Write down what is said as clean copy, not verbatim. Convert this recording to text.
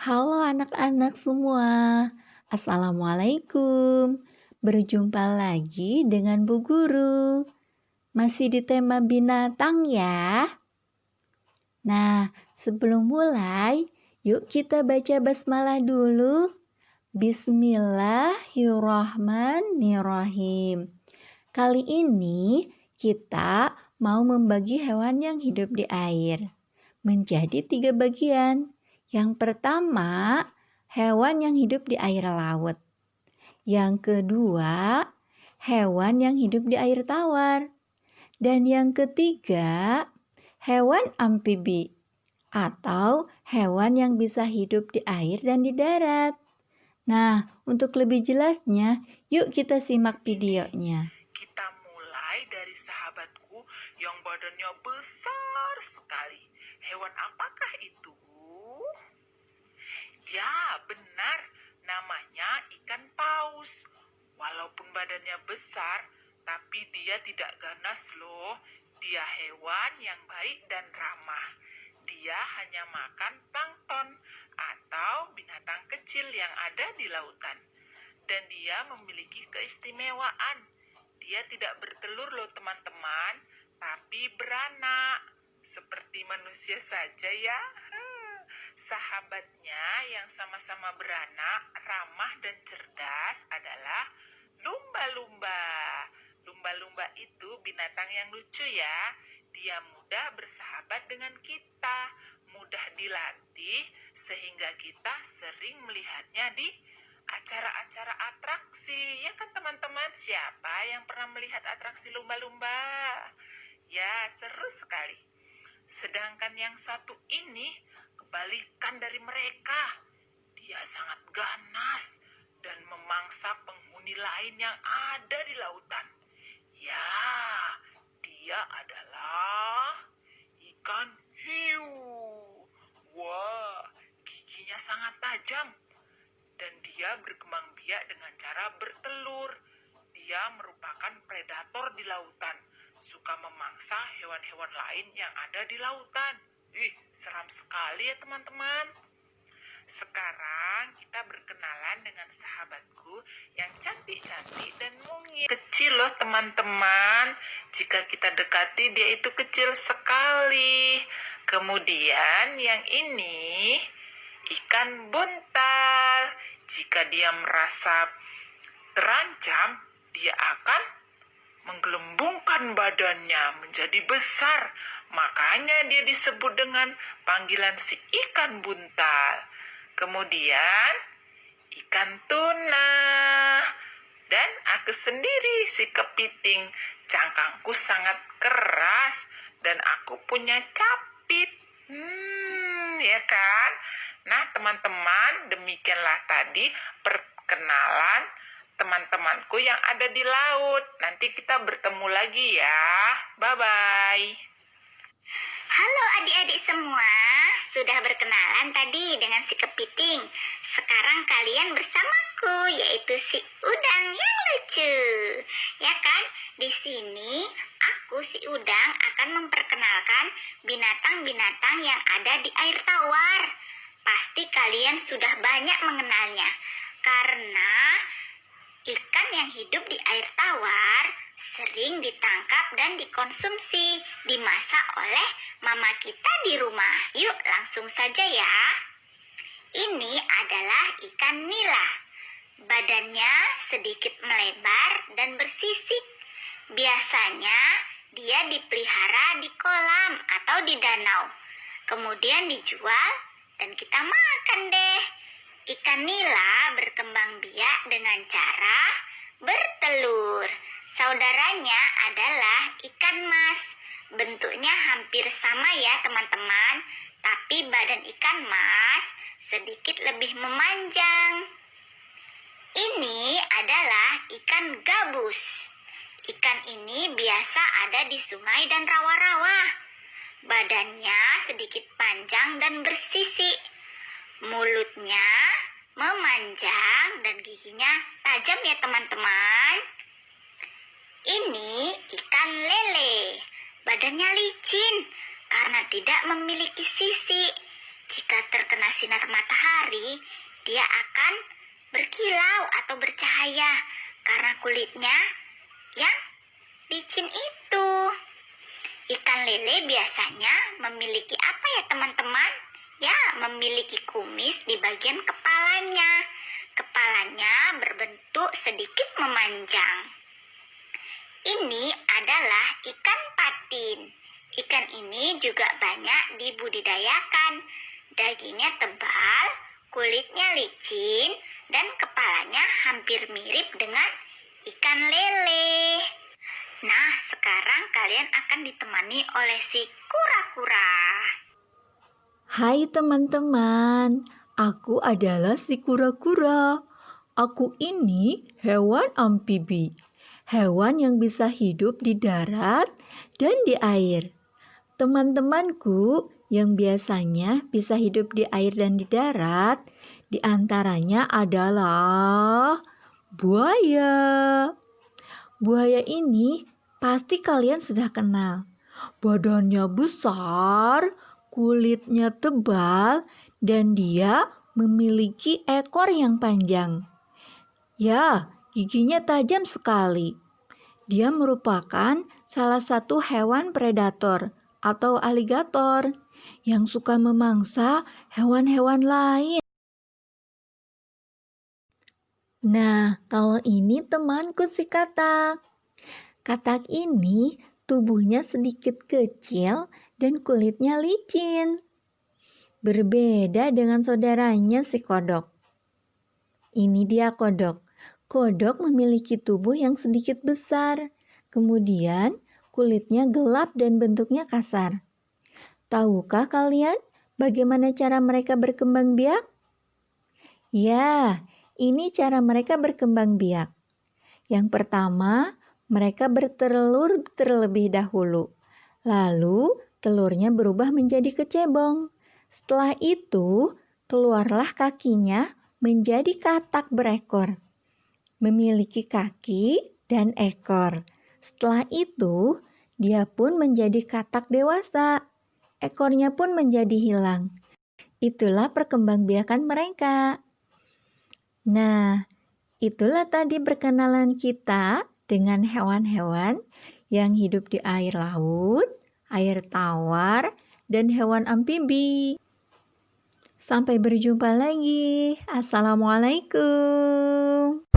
Halo anak-anak semua, Assalamualaikum. Berjumpa lagi dengan Bu Guru. Masih di tema binatang ya. Nah, sebelum mulai, yuk kita baca basmalah dulu. Bismillahirrahmanirrahim. Kali ini kita mau membagi hewan yang hidup di air menjadi 3 bagian. Yang pertama, hewan yang hidup di air laut. Yang kedua, hewan yang hidup di air tawar. Dan yang ketiga, hewan amfibi atau hewan yang bisa hidup di air dan di darat. Nah, untuk lebih jelasnya, yuk kita simak videonya. Kita mulai dari sahabatku yang badannya besar sekali. Hewan apakah itu? Ya, benar. Namanya ikan paus. Walaupun badannya besar, tapi dia tidak ganas loh. Dia hewan yang baik dan ramah. Dia hanya makan plankton atau binatang kecil yang ada di lautan. Dan dia memiliki keistimewaan. Dia tidak bertelur loh teman-teman, tapi beranak. Seperti manusia saja ya. Sahabatnya yang sama-sama beranak, ramah dan cerdas adalah lumba-lumba. Lumba-lumba itu binatang yang lucu ya. Dia mudah bersahabat dengan kita, mudah dilatih sehingga kita sering melihatnya di acara-acara atraksi. Ya kan teman-teman, siapa yang pernah melihat atraksi lumba-lumba? Ya, seru sekali. Sedangkan yang satu ini kebalikan dari mereka. Dia sangat ganas dan memangsa penghuni lain yang ada di lautan. Ya, dia adalah ikan hiu. Wah, giginya sangat tajam. Dan dia berkembang biak dengan cara bertelur. Dia merupakan predator di lautan, suka memangsa hewan-hewan lain yang ada di lautan. Seram sekali ya teman-teman. Sekarang kita berkenalan dengan sahabatku yang cantik-cantik dan mungil. Kecil loh teman-teman. Jika kita dekati dia itu kecil sekali. Kemudian yang ini ikan buntal. Jika dia merasa terancam, dia akan menggelembungkan badannya menjadi besar. Makanya dia disebut dengan panggilan si ikan buntal. Kemudian ikan tuna. Dan aku sendiri si kepiting. Cangkangku sangat keras dan aku punya capit. Ya kan? Nah teman-teman, demikianlah tadi perkenalan teman-temanku yang ada di laut. Nanti kita bertemu lagi ya. Bye-bye. Halo adik-adik semua, sudah berkenalan tadi dengan si kepiting. Sekarang kalian bersamaku, yaitu si udang yang lucu. Ya kan? Di sini aku si udang akan memperkenalkan binatang-binatang yang ada di air tawar. Pasti kalian sudah banyak mengenalnya, karena ikan yang hidup di air tawar sering ditangkap dan dikonsumsi, dimasak oleh mama kita di rumah. Yuk langsung saja ya. Ini adalah ikan nila. Badannya sedikit melebar dan bersisik. Biasanya dia dipelihara di kolam atau di danau. Kemudian dijual dan kita makan deh. Ikan nila berkembang biak dengan cara bertelur. Saudaranya adalah ikan mas. Bentuknya hampir sama ya teman-teman, tapi badan ikan mas sedikit lebih memanjang. Ini adalah ikan gabus. Ikan ini biasa ada di sungai dan rawa-rawa. Badannya sedikit panjang dan bersisik. Mulutnya memanjang dan giginya tajam ya teman-teman. Ini ikan lele. Badannya licin karena tidak memiliki sisik. Jika terkena sinar matahari, dia akan berkilau atau bercahaya karena kulitnya yang licin itu. Ikan lele biasanya memiliki apa ya teman-teman? Ya, memiliki kumis di bagian kepalanya. Kepalanya berbentuk sedikit memanjang. Ini adalah ikan patin. Ikan ini juga banyak dibudidayakan. Dagingnya tebal, kulitnya licin, dan kepalanya hampir mirip dengan ikan lele. Nah, sekarang kalian akan ditemani oleh si kura-kura. Hai teman-teman, aku adalah si kura-kura. Aku ini hewan amfibi, hewan yang bisa hidup di darat dan di air. Teman-temanku yang biasanya bisa hidup di air dan di darat, di antaranya adalah buaya. Buaya ini pasti kalian sudah kenal. Badannya besar, kulitnya tebal, dan dia memiliki ekor yang panjang. Ya, giginya tajam sekali. Dia merupakan salah satu hewan predator atau aligator yang suka memangsa hewan-hewan lain. Nah, kalau ini temanku si katak. Katak ini tubuhnya sedikit kecil dan kulitnya licin. Berbeda dengan saudaranya si kodok. Ini dia kodok. Kodok memiliki tubuh yang sedikit besar. Kemudian kulitnya gelap dan bentuknya kasar. Tahukah kalian bagaimana cara mereka berkembang biak? Ya, ini cara mereka berkembang biak. Yang pertama, mereka bertelur terlebih dahulu. Lalu, telurnya berubah menjadi kecebong. Setelah itu, keluarlah kakinya menjadi katak berekor. Memiliki kaki dan ekor. Setelah itu, dia pun menjadi katak dewasa. Ekornya pun menjadi hilang. Itulah perkembangbiakan mereka. Nah, itulah tadi perkenalan kita dengan hewan-hewan yang hidup di air laut, air tawar, dan hewan amfibi. Sampai berjumpa lagi. Assalamualaikum.